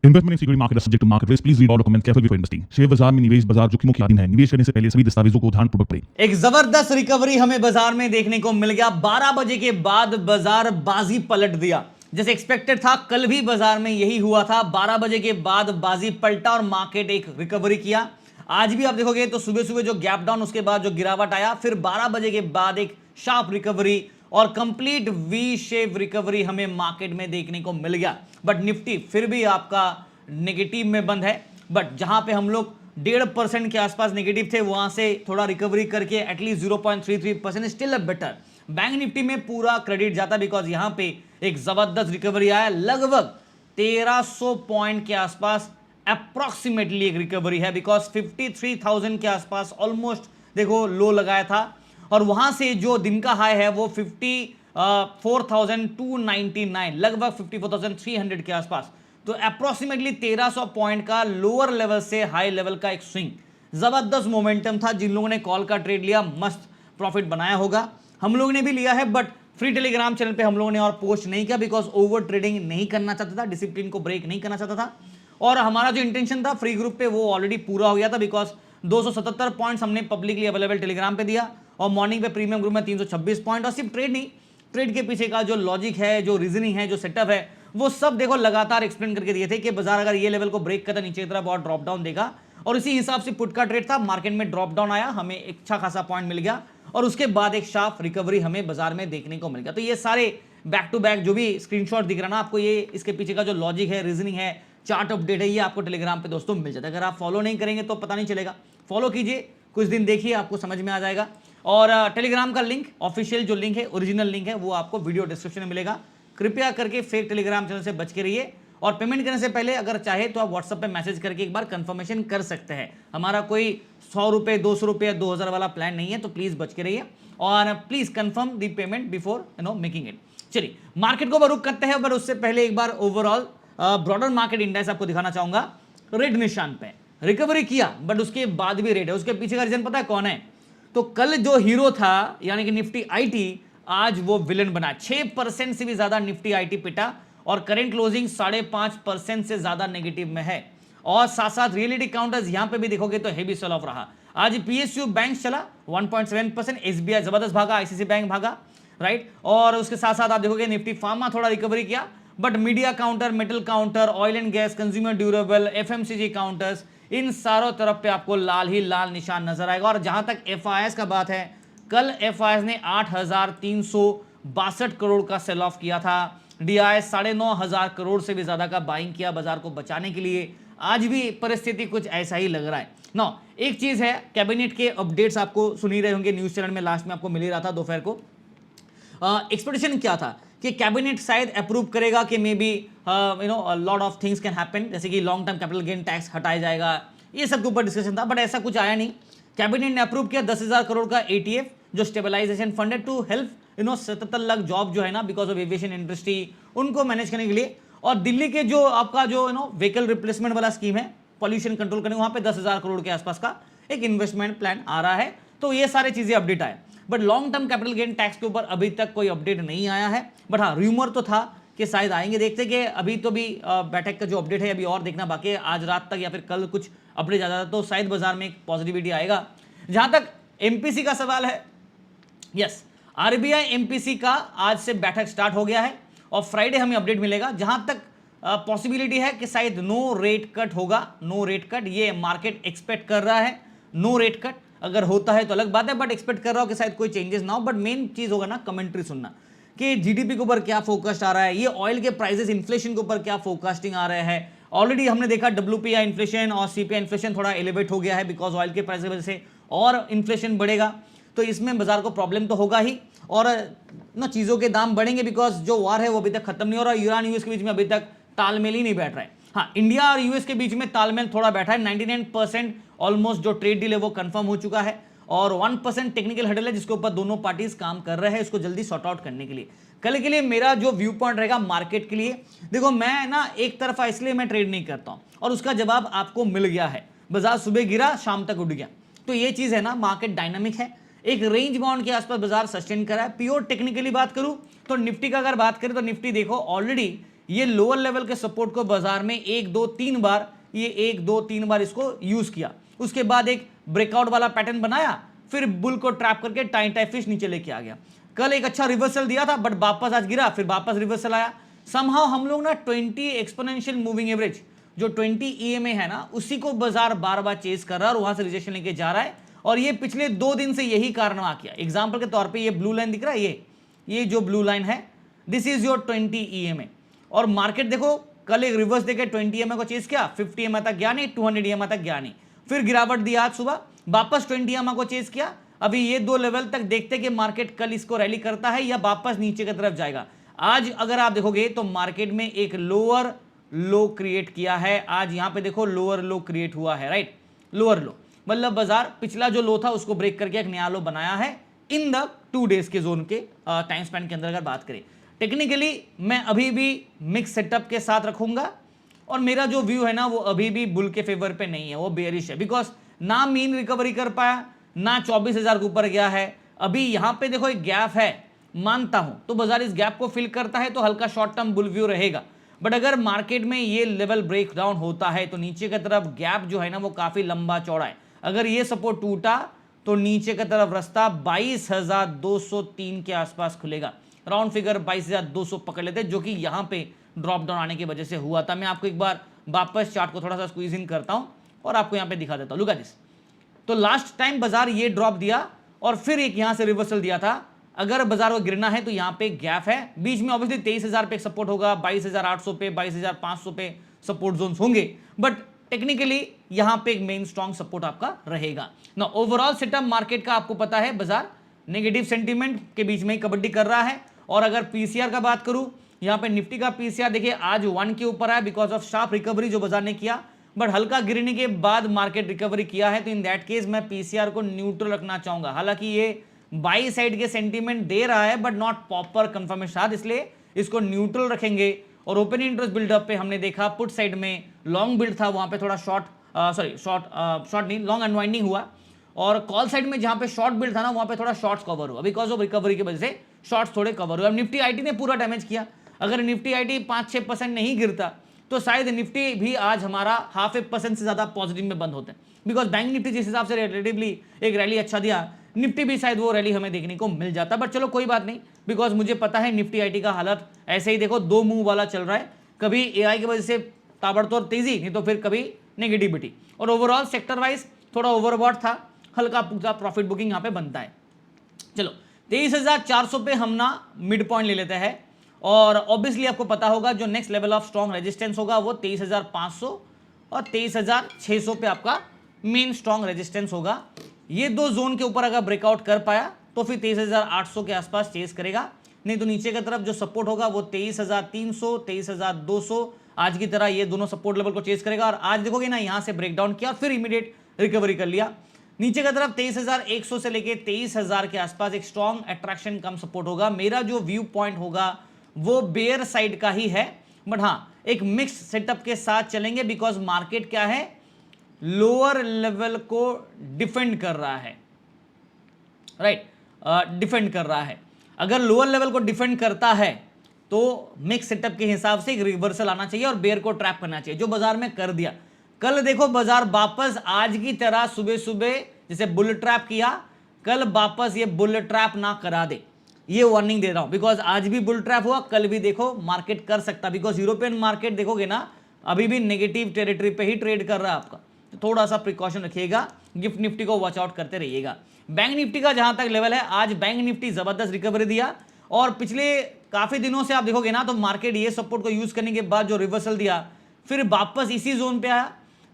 Investment in security market is subject to market risk. Please read all documents carefully before investing. Share बाजार में निवेश बाजार जोखिमों की अधीन है। निवेश करने से पहले सभी दस्तावेजों को ध्यानपूर्वक पढ़ें। एक जबरदस्त रिकवरी हमें बाजार में देखने को मिल गया। 12 बजे के बाद बाजार बाजी पलट दिया, जैसे एक्सपेक्टेड था। कल भी बाजार में यही हुआ था, 12 बजे के बाद बाजी पलटा और मार्केट एक रिकवरी किया। आज भी आप देखोगे तो सुबह सुबह जो गैप डाउन, उसके बाद जो गिरावट आया, फिर 12 बजे के बाद एक शार्प रिकवरी और कंप्लीट वी शेप रिकवरी हमें मार्केट में देखने को मिल गया। बट निफ्टी फिर भी आपका नेगेटिव में बंद है। बट जहां पे हम लोग 1.5% के आसपास नेगेटिव थे, वहां से थोड़ा रिकवरी करके at least 0.33% still a better. Bank Nifty में पूरा क्रेडिट जाता बिकॉज यहां पे एक जबरदस्त रिकवरी आया। लगभग 1300 पॉइंट के आसपास अप्रॉक्सीमेटली एक रिकवरी है, बिकॉज 53,000 के आसपास ऑलमोस्ट देखो लो लगाया था और वहां से जो दिन का हाई है वो 54,299, लगभग 54,300 के आसपास। तो अप्रॉक्सीमेटली 1300 पॉइंट का लोअर लेवल से हाई लेवल का एक स्विंग, जबरदस्त मोमेंटम था। जिन लोगों ने कॉल का ट्रेड लिया मस्त प्रॉफिट बनाया होगा, हम लोगों ने भी लिया है। बट फ्री टेलीग्राम चैनल पे हम लोगों ने और पोस्ट नहीं किया बिकॉज ओवर ट्रेडिंग नहीं करना चाहता था, डिसिप्लिन को ब्रेक नहीं करना चाहता था। और हमारा जो इंटेंशन था फ्री ग्रुप पे वो ऑलरेडी पूरा हो गया था, बिकॉज 277 पॉइंट्स हमने पब्लिकली अवेलेबल टेलीग्राम पे दिया और मॉर्निंग पे प्रीमियम ग्रुप में 326 पॉइंट। और सिर्फ ट्रेड नहीं, ट्रेड के पीछे का जो लॉजिक है, जो रीजनिंग है, जो सेटअप है, वो सब देखो लगातार एक्सप्लेन करके दिए थे कि बाजार अगर ये लेवल को ब्रेक करता नीचे की तरफ और ड्रॉप डाउन देगा। और इसी हिसाब से पुट का ट्रेड था, मार्केट में ड्रॉप डाउन आया, हमें एक अच्छा खासा पॉइंट मिल गया और उसके बाद एक शार्प रिकवरी हमें बाजार में देखने को मिल गया। तो ये सारे बैक टू बैक जो भी स्क्रीनशॉट दिख रहा ना आपको, ये इसके पीछे का जो लॉजिक है, रीजनिंग है, चार्ट अपडेट है, ये आपको टेलीग्राम पे दोस्तों मिल जाता है। अगर आप फॉलो नहीं करेंगे तो पता नहीं चलेगा, फॉलो कीजिए, कुछ दिन देखिए, आपको समझ में आ जाएगा। और टेलीग्राम का लिंक, ऑफिशियल जो लिंक है, ओरिजिनल लिंक है, वो आपको वीडियो डिस्क्रिप्शन में मिलेगा। कृपया करके फेक टेलीग्राम चैनल से बच के रहिए और पेमेंट करने से पहले अगर चाहे तो आप व्हाट्सएप पे मैसेज करके एक बार कंफर्मेशन कर सकते हैं। हमारा कोई 100 रुपये, 200 रुपये, 2000 वाला प्लान नहीं है, तो प्लीज बच के रहिए और please confirm the payment before making it. चलिए मार्केट को रुक करते हैं, बट उससे पहले एक बार ओवरऑल ब्रॉडर मार्केट इंडेक्स आपको दिखाना चाहूंगा। रेड निशान पे रिकवरी किया बट उसके बाद भी रेड है। उसके पीछे का रीजन पता है कौन है? तो कल जो हीरो था यानी कि निफ्टी आईटी, आज वो विलन बना। 6% से भी ज्यादा निफ्टी आईटी पिटा और करंट क्लोजिंग 5.5% से ज्यादा नेगेटिव में है। और साथ साथ रियलिटी काउंटर्स यहां पे भी देखोगे तो हेवी सेल ऑफ रहा। आज पीएसयू बैंक चला 1.7%, एसबीआई जबरदस्त भागा, आईसीसी बैंक भागा, राइट। और उसके साथ साथ आप देखोगे निफ्टी फार्मा थोड़ा रिकवरी किया, but media counter, metal counter, oil and gas, consumer durable, FMCG counters, इन सारों तरफ पे आपको लाल ही लाल निशान नजर आएगा। और जहां तक एफआईएस का बात है, कल एफआईएस ने 8,362 करोड़ का सेल ऑफ किया था। डीआई 9,500 करोड़ से भी ज्यादा का बाइंग किया बाजार को बचाने के लिए। आज भी परिस्थिति कुछ ऐसा ही लग रहा है। नो, एक चीज है, कैबिनेट के अपडेट्स आपको सुन ही रहे होंगे, न्यूज चैनल में लास्ट में आपको मिल ही रहा था दोपहर को। एक्सपेक्टेशन क्या था कि कैबिनेट शायद अप्रूव करेगा कि may be lot of things can happen, जैसे कि long term capital gain tax हटाया जाएगा, ये सब के ऊपर डिस्कशन था। बट ऐसा कुछ आया नहीं। कैबिनेट ने अप्रूव किया 10,000 करोड़ का एटीएफ, जो स्टेबलाइजेशन फंड है, टू हेल्प 77 लाख जॉब जो है ना, बिकॉज ऑफ एविएशन इंडस्ट्री, उनको मैनेज करने के लिए। और दिल्ली के जो आपका जो व्हीकल रिप्लेसमेंट वाला स्कीम है, पॉल्यूशन कंट्रोल करने, वहां पे 10,000 करोड़ के आसपास का एक इन्वेस्टमेंट प्लान आ रहा है। तो ये सारी चीजें अपडेट आए। But long term capital gain tax के ऊपर अभी तक कोई अपडेट नहीं आया है। बट हाँ, रूमर तो था कि शायद आएंगे। देखते कि अभी तो भी बैठक का जो अपडेट है अभी और देखना बाकी है। आज रात तक या फिर कल कुछ अपडेट आ जाता तो शायद बाजार में एक पॉजिटिविटी आएगा। जहां तक एमपीसी का सवाल है, यस, आरबीआई एमपीसी का आज से बैठक स्टार्ट हो गया है और फ्राइडे हमें अपडेट मिलेगा। जहां तक पॉसिबिलिटी है कि शायद नो रेट कट होगा। नो रेट कट ये मार्केट एक्सपेक्ट कर रहा है। नो रेट कट अगर होता है तो अलग बात है, बट एक्सपेक्ट कर रहा हो कि शायद कोई चेंजेस ना हो। बट मेन चीज होगा ना कमेंट्री सुनना कि जीडीपी के ऊपर क्या फोकस्ट आ रहा है, ये ऑयल के प्राइसेस, इन्फ्लेशन के ऊपर क्या फोकस्टिंग आ रहे हैं। ऑलरेडी हमने देखा डब्ल्यूपीआई इन्फ्लेशन और सीपीआई इन्फ्लेशन थोड़ा एलिवेट हो गया है बिकॉज ऑयल के प्राइस की वजह से, और इन्फ्लेशन बढ़ेगा तो इसमें बाजार को प्रॉब्लम तो होगा ही। और ना चीज़ों के दाम बढ़ेंगे बिकॉज जो वार है वो अभी तक खत्म नहीं हो रहा। ईरान यूएस के बीच में अभी तक तालमेल ही नहीं बैठ रहा है। हाँ, इंडिया और यूएस के बीच में तालमेल थोड़ा बैठा है। 99% ऑलमोस्ट जो ट्रेड डील है वो कंफर्म हो चुका है और 1% टेक्निकल हडल है जिसके ऊपर दोनों पार्टीज काम कर रहे हैं इसको जल्दी सॉर्ट आउट करने के लिए। कल के लिए मेरा जो व्यू पॉइंट रहेगा मार्केट के लिए, देखो मैं ना एक तरफा इसलिए मैं ट्रेड नहीं करता हूं और उसका जवाब आपको मिल गया है। बाजार सुबह गिरा, शाम तक उठ गया, तो ये चीज है ना, मार्केट डायनामिक है। एक रेंज बाउंड के आसपास बाजार सस्टेन करा है। प्योर टेक्निकली बात करूं तो निफ्टी का अगर बात करें तो निफ्टी देखो ऑलरेडी ये लोअर लेवल के सपोर्ट को बाजार में 1 2 3 बार, ये 1 2 3 बार इसको यूज किया, उसके बाद एक ब्रेकआउट वाला पैटर्न बनाया, फिर बुल को ट्रैप करके टाइम टाइप फिश नीचे लेके आ गया। कल एक अच्छा रिवर्सल दिया था बट वापस आज गिरा, फिर वापस रिवर्सल आया। समहाउ हम लोग ना 20 एक्सपोनेंशियल मूविंग एवरेज जो 20 EMA है ना, उसी को बाजार बार बार चेस कर रहा है और वहां से रिजेक्शन लेके जा रहा है, और ये पिछले 2 दिन से यही कारनामा किया। एग्जांपल के तौर पे ये ब्लू लाइन दिख रहा है, ये जो ब्लू लाइन है, दिस इज योर 20 EMA, और मार्केट देखो कल एक रिवर्स देके 20 EMA को चेस किया, 50 EMA तक गया नहीं, 200 EMA तक गया नहीं, फिर गिरावट दिया आज सुबह, वापस 20 EMA को चेस किया। अभी ये 2 लेवल तक देखते कि मार्केट कल इसको रैली करता है या वापस नीचे की तरफ जाएगा। आज अगर आप देखोगे तो मार्केट में एक लोअर लो क्रिएट किया है, आज यहां पे देखो लोअर लो क्रिएट हुआ है, राइट, लोअर लो, मतलब बाजार पिछला जो लो था उसको ब्रेक करके एक नया लो बनाया है इन द 2 डेज के जोन के टाइम स्पैन के अंदर। अगर बात करें टेक्निकली, मैं अभी भी मिक्स सेटअप के साथ रखूंगा, और मेरा जो व्यू है ना वो अभी भी बुल के फेवर पे नहीं है, वो बेयरिश है, बिकॉज ना मीन रिकवरी कर पाया, ना 24,000 के ऊपर गया है। अभी यहां पे देखो एक गैप है, मानता हूं तो बाजार इस गैप को फिल करता है तो हल्का शॉर्ट टर्म बुल व्यू रहेगा, बट अगर मार्केट में ये लेवल ब्रेक डाउन होता है तो नीचे की तरफ गैप जो है ना वो काफी लंबा चौड़ा है। अगर ये सपोर्ट टूटा तो नीचे की तरफ रास्ता 22,203 के आसपास खुलेगा, राउंड फिगर 22,200 पकड़ लेते, जो कि यहां पे ड्रॉप डाउन आने की वजह से हुआ था। मैं आपको एक बार वापस चार्ट को थोड़ा सा स्क्वीज इन करता हूं और आपको यहां पे दिखा देता हूं। लुक एट दिस, तो लास्ट टाइम बाजार ये ड्रॉप दिया और फिर एक यहां से रिवर्सल दिया था। अगर बाजार को गिरना है तो यहां पे गैप है, बीच में ऑब्वियसली 23,000 पे सपोर्ट होगा, 22,800 पे, 22,500 पे सपोर्ट जोन्स होंगे, बट टेक्निकली यहां पे एक मेन स्ट्रॉन्ग सपोर्ट आपका रहेगा ना। ओवरऑल सेटअप मार्केट का आपको पता है, बाजार नेगेटिव सेंटीमेंट के बीच में ही कबड्डी कर रहा है। और अगर पीसीआर का बात करूं, यहां पे निफ्टी का पीसीआर देखिए आज 1 के ऊपर है बिकॉज ऑफ शार्प रिकवरी जो बाजार ने किया, बट हल्का गिरने के बाद मार्केट रिकवरी किया है, तो इन दैट केस मैं पीसीआर को न्यूट्रल रखना चाहूंगा। हालांकि ये बाई साइड के सेंटीमेंट दे रहा है बट नॉट प्रॉपर कंफर्मेशन, इसलिए इसको न्यूट्रल रखेंगे। और ओपन इंटरेस्ट बिल्डअप पे हमने देखा पुट साइड में लॉन्ग बिल्ड था, वहां पे थोड़ा शॉर्ट नहीं लॉन्ग अनवाइंडिंग हुआ, और कॉल साइड में जहां पे शॉर्ट बिल्ड था ना वहां पे थोड़ा शॉर्ट्स कवर हुआ बिकॉज ऑफ रिकवरी की वजह से शॉर्ट्स थोड़े कवर हुए। अब निफ्टी आईटी ने पूरा डैमेज किया, अगर निफ्टी आईटी 5-6% नहीं गिरता तो शायद निफ्टी भी आज हमारा 0.5% से ज्यादा पॉजिटिव में बंद होते हैं, बिकॉज बैंक निफ्टी जिस हिसाब से रिलेटिवली एक रैली अच्छा दिया, निफ्टी भी शायद वो रैली हमें देखने को मिल जाता। बट चलो कोई बात नहीं, बिकॉज मुझे पता है निफ्टी आईटी का हालत ऐसे ही देखो 2 मुंह वाला चल रहा है, कभी एआई की वजह से ताबड़तोड़ तेजी, नहीं तो फिर कभी नेगेटिविटी। और ओवरऑल सेक्टर वाइज थोड़ा ओवरबॉट था, हल्का फुल्का प्रॉफिट बुकिंग यहाँ पे बनता है। चलो 23,400 पे हम ना मिड पॉइंट ले लेते हैं, और ऑब्वियसली आपको पता होगा जो next level of strong resistance होगा वो 23,500 और 23,600 पे आपका मेन स्ट्रॉन्ग रेजिस्टेंस होगा। ये 2 जोन के ऊपर अगर ब्रेकआउट कर पाया तो फिर 23,800 के आसपास चेस करेगा, नहीं तो नीचे की तरफ जो सपोर्ट होगा वो 23,300, 23,200 आज की तरह ये दोनों सपोर्ट लेवल को चेस करेगा। और आज देखोगे ना यहां से ब्रेकडाउन किया और फिर इमीडिएट रिकवरी कर लिया, नीचे की तरफ 23,100 से लेके 23,000 के आसपास एक स्ट्रॉन्ग अट्रैक्शन कम सपोर्ट होगा। मेरा जो व्यू पॉइंट होगा वो बेयर साइड का ही है, बट हाँ एक मिक्स सेटअप के साथ चलेंगे बिकॉज मार्केट क्या है, लोअर लेवल को डिफेंड कर रहा है, राइट, डिफेंड कर रहा है। अगर लोअर लेवल को डिफेंड करता है तो मिक्स सेटअप के हिसाब से एक रिवर्सल आना चाहिए और बेयर को ट्रैप करना चाहिए, जो बाजार में कर दिया। कल देखो बाजार वापस आज की तरह सुबह सुबह जैसे बुल ट्रैप किया, कल वापस ये बुल ट्रैप ना करा दे, ये वार्निंग दे रहा हूं, बिकॉज आज भी बुल ट्रैप हुआ, कल भी देखो मार्केट कर सकता, बिकॉज यूरोपियन मार्केट देखोगे ना अभी भी नेगेटिव टेरिटरी पे ही ट्रेड कर रहा है आपका, तो थोड़ा सा प्रिकॉशन रखिएगा, गिफ्ट निफ्टी को वॉच आउट करते रहिएगा। बैंक निफ्टी का जहां तक लेवल है, आज बैंक निफ्टी जबरदस्त रिकवरी दिया, और पिछले काफी दिनों से आप देखोगे ना तो मार्केट ये सपोर्ट को यूज करने के बाद जो रिवर्सल दिया फिर वापस इसी जोन पे आया,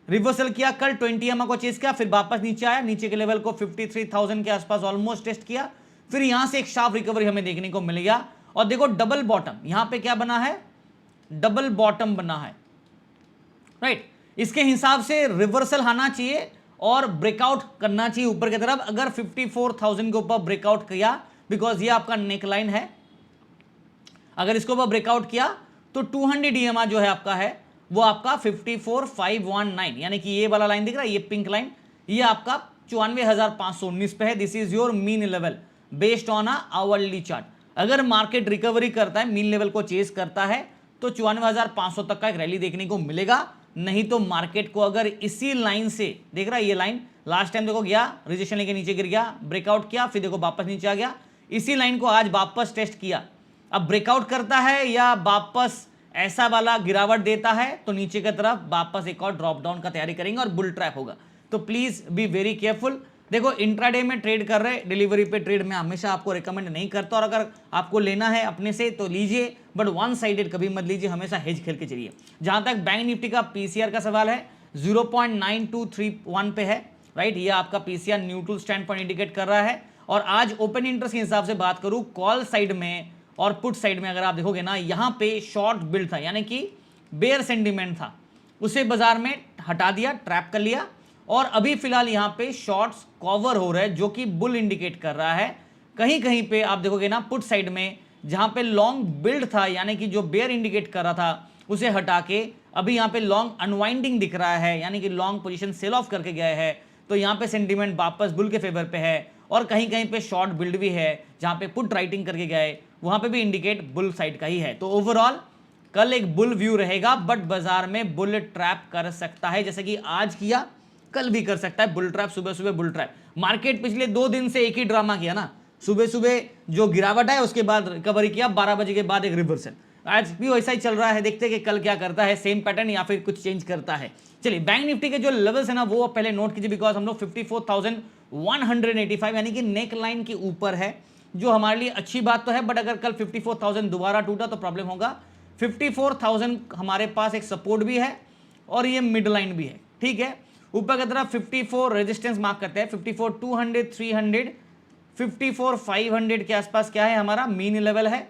रिवर्सल किया, कल 20 EMA को चेस किया, फिर वापस नीचे आया, नीचे के लेवल को 53,000 के आसपास ऑलमोस्ट टेस्ट किया, फिर यहां से एक शार्प रिकवरी हमें देखने को मिल गया। और देखो डबल बॉटम यहां पे क्या बना है, डबल बॉटम बना है, राइट। इसके हिसाब से रिवर्सल आना चाहिए और ब्रेकआउट करना चाहिए ऊपर की तरफ। अगर 54,000 के ऊपर ब्रेकआउट किया, बिकॉज ये आपका नेकलाइन है, अगर इसके ऊपर ब्रेकआउट किया तो 200 EMA जो है आपका है वो आपका 54,519, यानी कि ये वाला लाइन दिख रहा है, ये पिंक लाइन, ये आपका 94,519 पे है। This is your mean level based on a hourly chart. अगर मार्केट रिकवरी करता है, मीन लेवल को चेस करता है, तो 94,500 तक का एक रैली देखने को मिलेगा। नहीं तो मार्केट को अगर इसी लाइन से, देख रहा है ये लाइन, लास्ट टाइम देखो गया रेजिस्टेंस लेके नीचे गिर गया, ब्रेकआउट किया, फिर देखो वापस नीचे आ गया, इसी लाइन को आज वापस टेस्ट किया। अब ब्रेकआउट करता है या वापस ऐसा वाला गिरावट देता है तो नीचे की तरफ वापस एक और ड्रॉप डाउन का तैयारी करेंगे और बुल ट्रैप होगा। तो प्लीज बी वेरी केयरफुल। देखो इंट्राडे में ट्रेड कर रहे, डिलीवरी पे ट्रेड में हमेशा आपको रिकमेंड नहीं करता, और अगर आपको लेना है अपने से तो लीजिए, बट वन साइडेड कभी मत लीजिए, हमेशा हेज खेल के चलिए। जहां तक बैंक निफ्टी का पीसीआर का सवाल है 0.9231 पे है, राइट। ये आपका PCR neutral stand point indicate कर रहा है। और आज ओपन इंटरेस्ट के हिसाब से बात करूं, कॉल साइड में और पुट साइड में अगर आप देखोगे ना, यहां पे शॉर्ट बिल्ड था, यानी कि बेयर सेंटीमेंट था, उसे बाजार में हटा दिया, ट्रैप कर लिया, और अभी फिलहाल यहां पे शॉर्ट्स कवर हो रहे हैं जो कि बुल इंडिकेट कर रहा है। कहीं कहीं पे आप देखोगे ना पुट साइड में, जहां पे लॉन्ग बिल्ड था, यानी कि जो बेयर इंडिकेट कर रहा था, उसे हटा के अभी यहां पे लॉन्ग अनवाइंडिंग दिख रहा है, यानी कि लॉन्ग पोजीशन सेल ऑफ करके गए हैं। तो यहां पे सेंटीमेंट वापस बुल के फेवर पे है, और कहीं कहीं पे शॉर्ट बिल्ड भी है, जहां पे पुट राइटिंग करके गए वहां पे भी इंडिकेट बुल साइड का ही है। तो ओवरऑल कल एक बुल व्यू रहेगा, बट बाजार में बुल ट्रैप कर सकता है, जैसे कि आज किया कल भी कर सकता है बुल ट्रैप, सुबह सुबह बुल ट्रैप। मार्केट पिछले 2 दिन से एक ही ड्रामा किया ना, सुबह सुबह जो गिरावट है उसके बाद रिकवरी किया, 12 बजे के बाद एक रिवर्सल, आज भी वैसा ही चल रहा है। देखते हैं कि कल क्या करता है, सेम पैटर्न या फिर कुछ चेंज करता है। चलिए बैंक निफ्टी के जो लेवल्स है ना वो पहले नोट कीजिए, बिकॉज हम लोग 54,185 यानी कि नेक लाइन के ऊपर है, जो हमारे लिए अच्छी बात तो है, बट अगर कल 54,000 दोबारा टूटा तो प्रॉब्लम होगा। 54,000 हमारे पास एक सपोर्ट भी है और ये मिड लाइन भी है, ठीक है। ऊपर की तरफ 54 रेजिस्टेंस मार्क करते हैं, 54,200, 300, 54,500 के आसपास क्या है हमारा मीन लेवल है,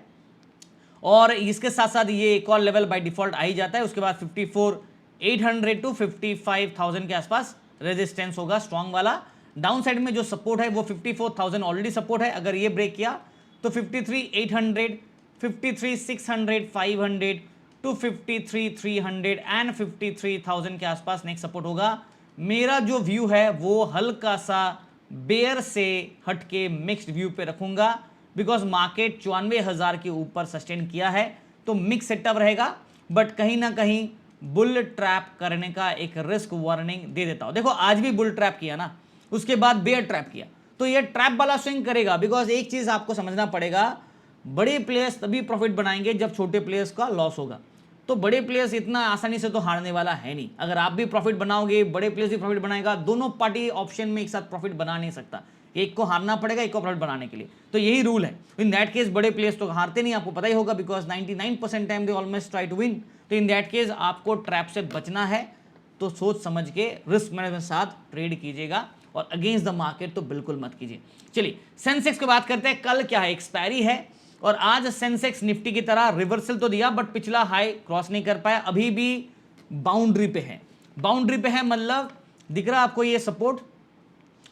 और इसके साथ साथ ये एक और लेवल बाय डिफॉल्ट आ ही जाता है। उसके बाद 54,800 टू 55,000 के आसपास रेजिस्टेंस होगा स्ट्रॉन्ग वाला। डाउन साइड में जो सपोर्ट है वो 54,000 ऑलरेडी सपोर्ट है, अगर ये ब्रेक किया तो 53,800, 53,600, 500 टू 53,300 एंड 53,000 के आसपास नेक्स्ट सपोर्ट होगा। मेरा जो व्यू है वो हल्का सा बेयर से हटके मिक्स्ड व्यू पे रखूंगा, बिकॉज मार्केट 94,000 के ऊपर सस्टेन किया है, तो मिक्स सेटअप रहेगा, बट कहीं ना कहीं बुल ट्रैप करने का एक रिस्क वार्निंग दे देता हूं। देखो आज भी बुल ट्रैप किया ना, उसके बाद बेयर ट्रैप किया, तो ये ट्रैप वाला स्विंग करेगा। बिकॉज एक चीज आपको समझना पड़ेगा, बड़े प्लेयर्स तभी प्रॉफिट बनाएंगे जब छोटे प्लेयर्स का लॉस होगा। तो बड़े प्लेयर्स इतना आसानी से तो हारने वाला है नहीं, अगर आप भी प्रॉफिट बनाओगे बड़े प्लेयर्स भी प्रॉफिट बनाएगा, दोनों पार्टी ऑप्शन में एक साथ प्रॉफिट बना नहीं सकता, एक को हारना पड़ेगा एक को प्रॉफिट बनाने के लिए, तो यही रूल है। इन दैट केस बड़े प्लेयर्स तो हारते नहीं, आपको पता ही होगा, because 99% time they almost try to win. तो इन दैट केस आपको ट्रैप से बचना है, तो सोच समझ के रिस्क मैनेजमेंट साथ ट्रेड कीजिएगा, और अगेंस्ट द मार्केट तो बिल्कुल मत कीजिए। चलिए सेंसेक्स की बात करते हैं, कल क्या है एक्सपायरी है, और आज सेंसेक्स निफ्टी की तरह रिवर्सल तो दिया बट पिछला हाई क्रॉस नहीं कर पाया, अभी भी बाउंड्री पे है। बाउंड्री पे है मतलब दिख रहा आपको ये सपोर्ट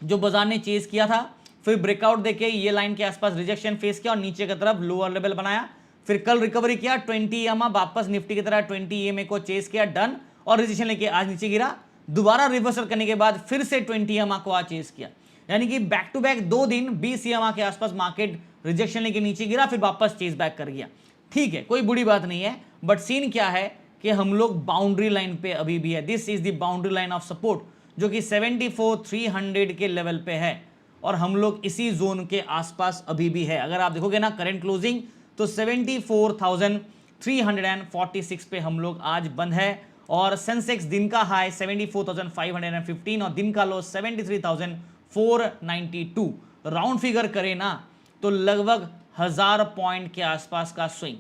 जो बाजार ने चेज किया था, फिर ब्रेकआउट देके ये लाइन के आसपास रिजेक्शन फेस किया और नीचे की तरफ लोअर लेवल बनाया, फिर कल रिकवरी किया 20 EMA, वापस निफ्टी की तरह 20 EMA को चेज किया, डन, और रिजेक्शन लेके आज नीचे गिरा, दोबारा रिवर्सल करने के बाद फिर से 20 EMA को आज चेज किया, यानी कि बैक टू बैक 2 दिन 20 EMA के आसपास मार्केट रिजेक्शन लेके नीचे गिरा, फिर वापस चेज बैक कर गया। ठीक है, कोई बुरी बात नहीं है, बट सीन क्या है कि हम लोग बाउंड्री लाइन पे अभी भी है। This is the boundary line of support, जो कि 74,300 के लेवल पे है, और हम लोग इसी जोन के आसपास अभी भी है। अगर आप देखोगे ना करंट क्लोजिंग तो 74,346 पे हम लोग आज बंद है, और सेंसेक्स दिन का हाई 74,515 और दिन का लो 73,492। राउंड फिगर करें ना तो लगभग 1000 पॉइंट के आसपास का swing,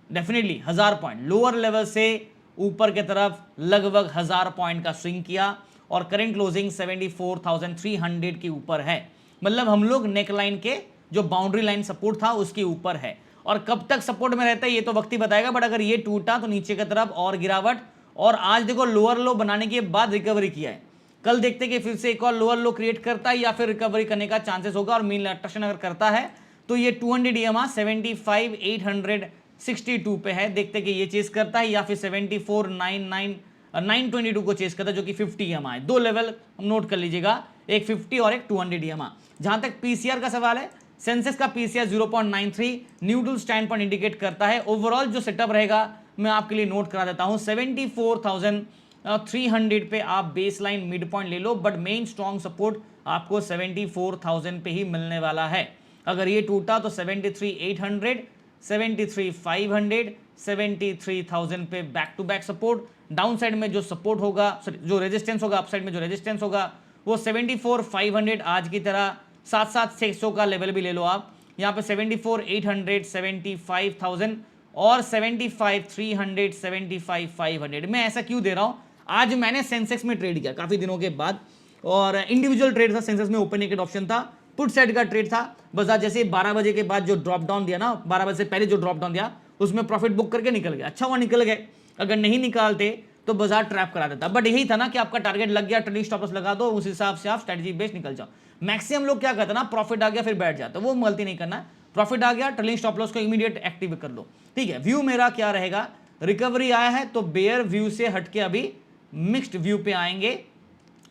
definitely 1000 point, lower level से ऊपर की तरफ लगभग 1000 पॉइंट का स्विंग किया, और करंट क्लोजिंग 74,300 के ऊपर है। मतलब हम लोग नेकलाइन के जो बाउंड्री लाइन सपोर्ट था उसके ऊपर है, और कब तक सपोर्ट में रहता है ये तो वक्त ही बताएगा, बट अगर ये टूटा तो नीचे की तरफ और गिरावट, और आज देखो लोअर लो बनाने के बाद रिकवरी किया है, कल देखते कि फिर से एक और लोअर लो क्रिएट करता है या फिर रिकवरी करने का चांसेस होगा, और मीन अट्रैक्शन अगर करता है तो ये 200 EMA 75,862 पे है, देखते कि ये चेस करता है या फिर 74,922 को चेस करता है, जो कि 50 EMA है। 2 लेवल हम नोट कर लीजिएगा, एक 50 और एक 200 EMA। जहां तक पीसीआर का सवाल है, सेंसेक्स का PCR 0.93 neutral stand point indicate करता है। ओवरऑल जो सेटअप रहेगा मैं आपके लिए नोट करा देता हूं। 74,300 पे आप बेसलाइन मिड पॉइंट ले लो, बट मेन स्ट्रॉन्ग सपोर्ट आपको 74,000 पे ही मिलने वाला है। अगर ये टूटा तो 73,800, 73,500, 73,000 पे back to back support. Downside में जो सपोर्ट होगा, जो रेजिस्टेंस होगा, अपसाइड में जो रेजिस्टेंस होगा वो 74,500 आज की तरह, साथ साथ 600 का लेवल भी ले लो आप। यहाँ पे 74,800, 75,000 और 75,300, 75,500। मैं ऐसा क्यों दे रहा हूँ, आज मैंने सेंसेक्स में ट्रेड किया काफी दिनों के बाद, और इंडिविजुअल ट्रेड था सेंसेक्स में, ओपन नेकेड ऑप्शन था, पुट साइड का ट्रेड था। बाजार जैसे 12 बजे के बाद जो ड्रॉप डाउन दिया ना, 12 बजे से पहले जो ड्रॉप डाउन दिया उसमें प्रॉफिट बुक करके निकल गया, अच्छा हुआ निकल गए। अगर नहीं निकालते तो बाजार ट्रैप करा देता। बट यही था ना कि आपका टारगेट लग गया, ट्रेडिंग स्टॉप लॉस लगा दो, उस हिसाब से आप स्ट्रेटजी बेस्ड निकल जाओ। मैक्सिमम लोग क्या करते हैं ना, प्रॉफिट आ गया फिर बैठ जाते, वो गलती नहीं करना है। प्रॉफिट आ गया, ट्रेलिंग स्टॉप लॉस को इमीडिएट एक्टिव कर लो, ठीक है। व्यू मेरा क्या रहेगा, रिकवरी आया है तो बेयर व्यू से हटके अभी मिक्स्ड व्यू पे आएंगे,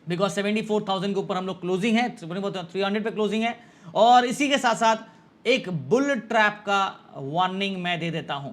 बिकॉज 74,000 के ऊपर हम लोग क्लोजिंग है, 300 पे क्लोजिंग है। और इसी के साथ साथ एक बुल ट्रैप का वार्निंग मैं दे देता हूं,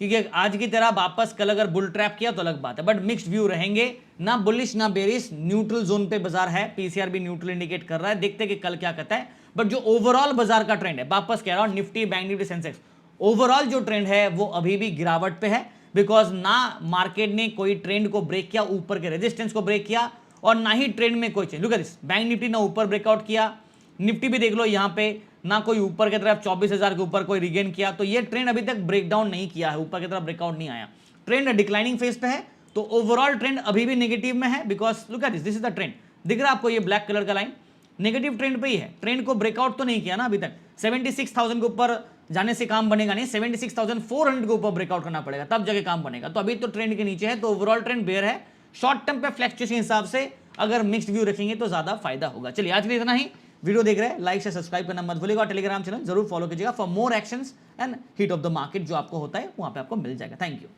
क्योंकि आज की तरह वापस कल अगर बुल ट्रैप किया तो अलग बात है, बट मिक्स्ड व्यू रहेंगे, ना बुलिश ना बेरिश, न्यूट्रल जोन पे बाजार है। पीसीआर भी न्यूट्रल इंडिकेट कर रहा है, देखते हैं कि कल क्या कहता है। बट जो ओवरऑल बाजार का ट्रेंड है, वापस कह रहा हूं, Nifty, bank Nifty, Sensex, overall जो ट्रेंड है वो अभी भी गिरावट पे है, बिकॉज ना मार्केट ने कोई ट्रेंड को ब्रेक किया, ऊपर के रेजिस्टेंस को ब्रेक किया, और ना ही ट्रेंड में कोई change. Look at this, bank Nifty ना ऊपर ब्रेकआउट किया, निफ्टी भी देख लो यहाँ पे ना कोई ऊपर की तरफ 24,000 के ऊपर कोई रिगेन किया, तो ये ट्रेंड अभी तक ब्रेकडाउन नहीं किया है, ऊपर की तरफ ब्रेकआउट नहीं आया, ट्रेंड डिक्लाइनिंग फेज पे है। तो ओवरऑल ट्रेंड अभी भी नेगेटिव में है, because look at this is the trend, दिख रहा है आपको ये ब्लैक कलर का लाइन, नेगेटिव ट्रेंड पे ही है, ट्रेंड को ब्रेकआउट तो नहीं किया ना अभी तक। 76,000 के ऊपर जाने से काम बनेगा नहीं, 76,400 के ऊपर ब्रेकआउट करना पड़ेगा तब जाके काम बनेगा। तो अभी तो ट्रेंड के नीचे है, तो ओवरऑल ट्रेंड बेयर है। शॉर्ट टर्म पे फ्लैक्चुएशन के हिसाब से अगर मिक्स्ड व्यू रखेंगे तो ज्यादा फायदा होगा। चलिए आज के लिए इतना ही, वीडियो देख रहे हैं लाइक से सब्सक्राइब करना मत भूलिएगा, और टेलीग्राम चैनल जरूर फॉलो कीजिएगा for more actions and hit of the market, जो आपको होता है वहां पे आपको मिल जाएगा। Thank you.